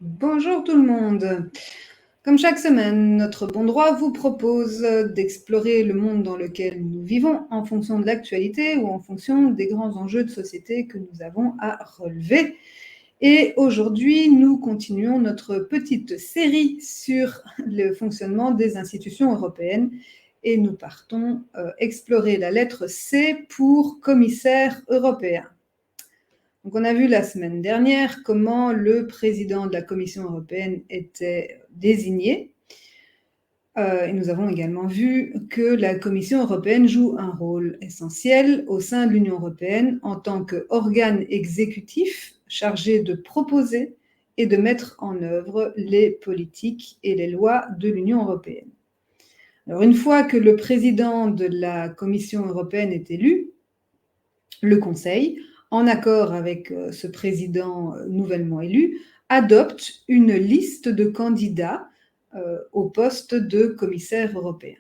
Bonjour tout le monde. Comme chaque semaine, notre bon droit vous propose d'explorer le monde dans lequel nous vivons en fonction de l'actualité ou en fonction des grands enjeux de société que nous avons à relever. Et aujourd'hui, nous continuons notre petite série sur le fonctionnement des institutions européennes et nous partons explorer la lettre C pour commissaire européen. Donc, on a vu la semaine dernière comment le président de la Commission européenne était désigné. Et nous avons également vu que la Commission européenne joue un rôle essentiel au sein de l'Union européenne en tant qu'organe exécutif chargé de proposer et de mettre en œuvre les politiques et les lois de l'Union européenne. Alors, une fois que le président de la Commission européenne est élu, le Conseil, en accord avec ce président nouvellement élu, adopte une liste de candidats au poste de commissaire européen.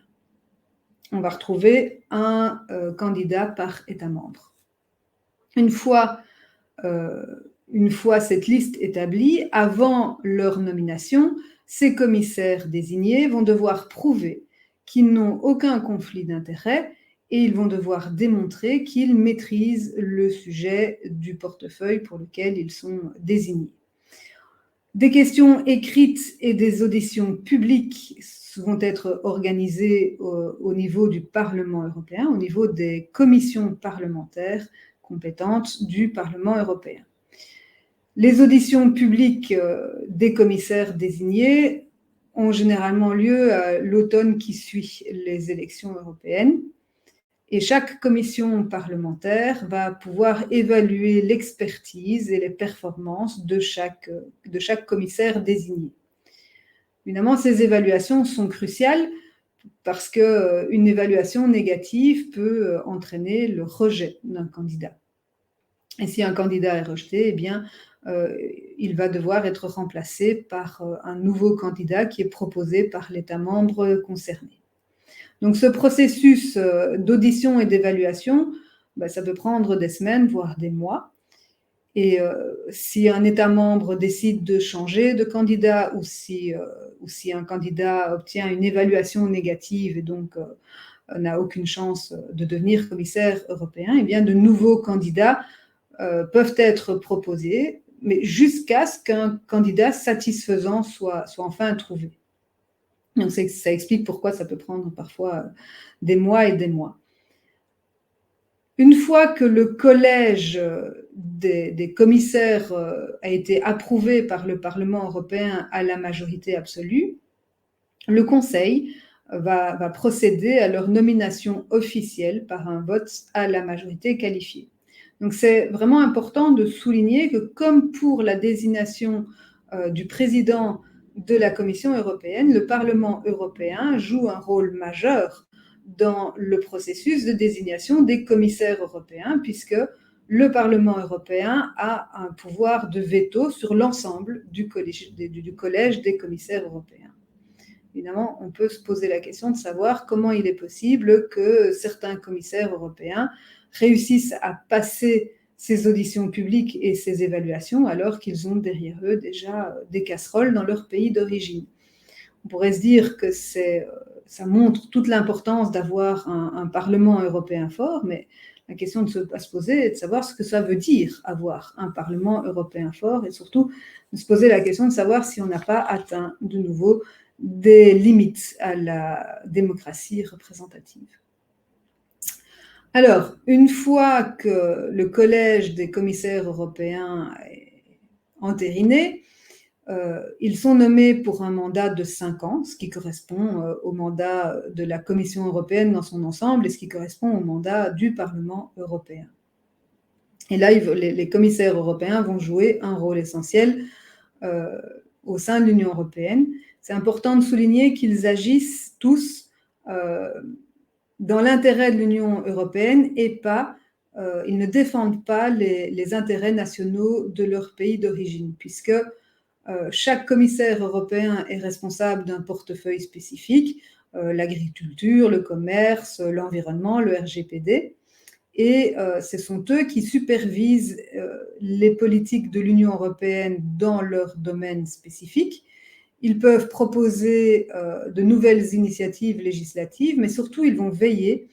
On va retrouver un candidat par État membre. Une fois cette liste établie, avant leur nomination, ces commissaires désignés vont devoir prouver qu'ils n'ont aucun conflit d'intérêts et ils vont devoir démontrer qu'ils maîtrisent le sujet du portefeuille pour lequel ils sont désignés. Des questions écrites et des auditions publiques vont être organisées au niveau du Parlement européen, au niveau des commissions parlementaires compétentes du Parlement européen. Les auditions publiques des commissaires désignés ont généralement lieu à l'automne qui suit les élections européennes. Et chaque commission parlementaire va pouvoir évaluer l'expertise et les performances de chaque commissaire désigné. Évidemment, ces évaluations sont cruciales parce qu'une évaluation négative peut entraîner le rejet d'un candidat. Et si un candidat est rejeté, eh bien, il va devoir être remplacé par un nouveau candidat qui est proposé par l'État membre concerné. Donc, ce processus d'audition et d'évaluation, ça peut prendre des semaines, voire des mois. Et si un État membre décide de changer de candidat ou si un candidat obtient une évaluation négative et donc n'a aucune chance de devenir commissaire européen, eh bien, de nouveaux candidats peuvent être proposés, mais jusqu'à ce qu'un candidat satisfaisant soit enfin trouvé. Donc, ça explique pourquoi ça peut prendre parfois des mois et des mois. Une fois que le collège des commissaires a été approuvé par le Parlement européen à la majorité absolue, le Conseil va procéder à leur nomination officielle par un vote à la majorité qualifiée. Donc, c'est vraiment important de souligner que comme pour la désignation du président de la Commission européenne, le Parlement européen joue un rôle majeur dans le processus de désignation des commissaires européens, puisque le Parlement européen a un pouvoir de veto sur l'ensemble du collège des commissaires européens. Évidemment, on peut se poser la question de savoir comment il est possible que certains commissaires européens réussissent à passer ces auditions publiques et ces évaluations alors qu'ils ont derrière eux déjà des casseroles dans leur pays d'origine. On pourrait se dire que ça montre toute l'importance d'avoir un Parlement européen fort, mais la question de se poser est de savoir ce que ça veut dire avoir un Parlement européen fort et surtout de se poser la question de savoir si on n'a pas atteint de nouveau des limites à la démocratie représentative. Alors, une fois que le collège des commissaires européens est entériné, ils sont nommés pour un mandat de 5 ans, ce qui correspond au mandat de la Commission européenne dans son ensemble et ce qui correspond au mandat du Parlement européen. Et là, les commissaires européens vont jouer un rôle essentiel au sein de l'Union européenne. C'est important de souligner qu'ils agissent tous dans l'intérêt de l'Union européenne et ils ne défendent pas les intérêts nationaux de leur pays d'origine, puisque Chaque commissaire européen est responsable d'un portefeuille spécifique, l'agriculture, le commerce, l'environnement, le RGPD. Et ce sont eux qui supervisent les politiques de l'Union européenne dans leur domaine spécifique. Ils peuvent proposer de nouvelles initiatives législatives, mais surtout, ils vont veiller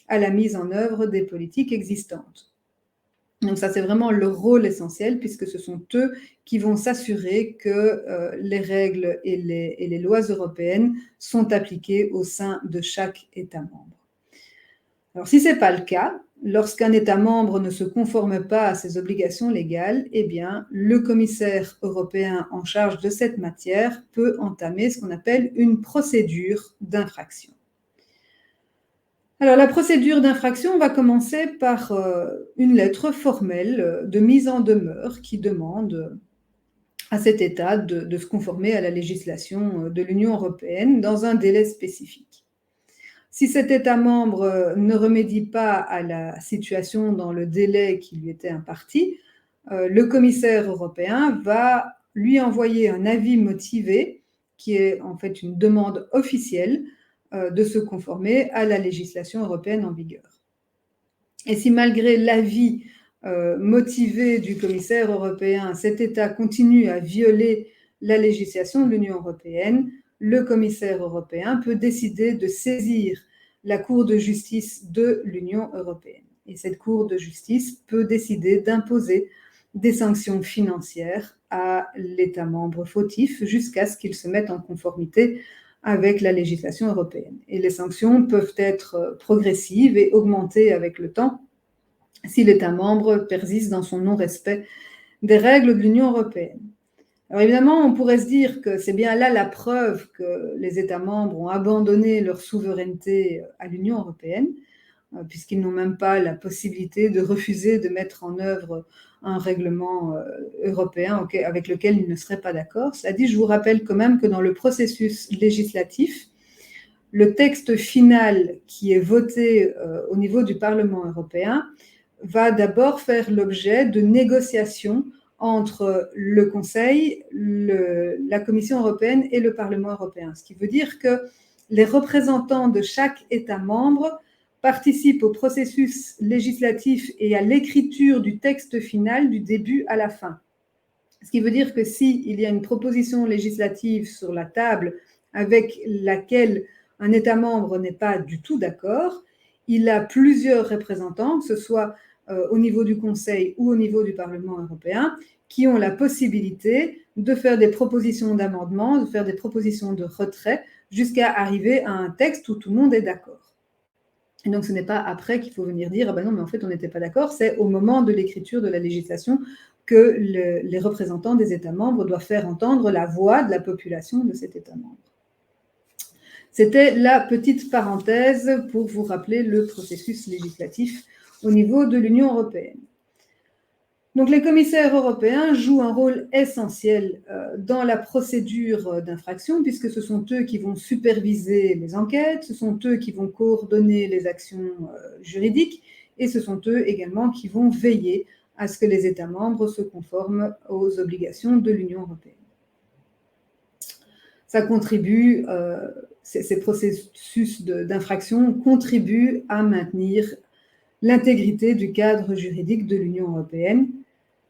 à la mise en œuvre des politiques existantes. Donc ça, c'est vraiment leur rôle essentiel, puisque ce sont eux qui vont s'assurer que les règles et les lois européennes sont appliquées au sein de chaque État membre. Alors, si ce n'est pas le cas, lorsqu'un État membre ne se conforme pas à ses obligations légales, eh bien, le commissaire européen en charge de cette matière peut entamer ce qu'on appelle une procédure d'infraction. Alors, la procédure d'infraction va commencer par une lettre formelle de mise en demeure qui demande à cet État de se conformer à la législation de l'Union européenne dans un délai spécifique. Si cet État membre ne remédie pas à la situation dans le délai qui lui était imparti, le commissaire européen va lui envoyer un avis motivé, qui est en fait une demande officielle de se conformer à la législation européenne en vigueur. Et si malgré l'avis motivé du commissaire européen, cet État continue à violer la législation de l'Union européenne, le commissaire européen peut décider de saisir la Cour de justice de l'Union européenne. Et cette Cour de justice peut décider d'imposer des sanctions financières à l'État membre fautif jusqu'à ce qu'il se mette en conformité avec la législation européenne. Et les sanctions peuvent être progressives et augmenter avec le temps si l'État membre persiste dans son non-respect des règles de l'Union européenne. Alors évidemment, on pourrait se dire que c'est bien là la preuve que les États membres ont abandonné leur souveraineté à l'Union européenne, puisqu'ils n'ont même pas la possibilité de refuser de mettre en œuvre un règlement européen avec lequel ils ne seraient pas d'accord. Cela dit, je vous rappelle quand même que dans le processus législatif, le texte final qui est voté au niveau du Parlement européen va d'abord faire l'objet de négociations entre le Conseil, la Commission européenne et le Parlement européen. Ce qui veut dire que les représentants de chaque État membre participent au processus législatif et à l'écriture du texte final du début à la fin. Ce qui veut dire que s'il y a une proposition législative sur la table avec laquelle un État membre n'est pas du tout d'accord, il a plusieurs représentants, que ce soit au niveau du Conseil ou au niveau du Parlement européen, qui ont la possibilité de faire des propositions d'amendement, de faire des propositions de retrait, jusqu'à arriver à un texte où tout le monde est d'accord. Et donc, ce n'est pas après qu'il faut venir dire « ah ben non, mais en fait, on n'était pas d'accord », c'est au moment de l'écriture de la législation que les représentants des États membres doivent faire entendre la voix de la population de cet État membre. C'était la petite parenthèse pour vous rappeler le processus législatif au niveau de l'Union européenne. Donc, les commissaires européens jouent un rôle essentiel dans la procédure d'infraction, puisque ce sont eux qui vont superviser les enquêtes, ce sont eux qui vont coordonner les actions juridiques, et ce sont eux également qui vont veiller à ce que les États membres se conforment aux obligations de l'Union européenne. Ça contribue, ces processus d'infraction contribuent à maintenir l'intégrité du cadre juridique de l'Union européenne.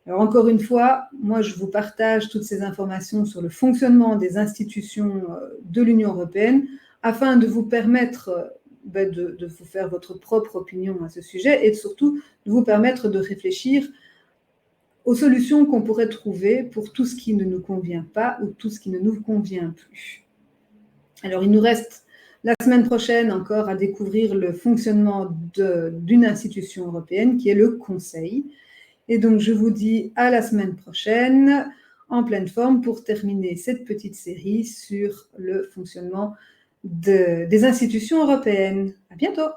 Alors encore une fois, moi je vous partage toutes ces informations sur le fonctionnement des institutions de l'Union européenne afin de vous permettre de vous faire votre propre opinion à ce sujet et surtout de vous permettre de réfléchir aux solutions qu'on pourrait trouver pour tout ce qui ne nous convient pas ou tout ce qui ne nous convient plus. Alors il nous reste la semaine prochaine encore à découvrir le fonctionnement d'une institution européenne qui est le Conseil. Et donc, je vous dis à la semaine prochaine, en pleine forme, pour terminer cette petite série sur le fonctionnement des institutions européennes. À bientôt!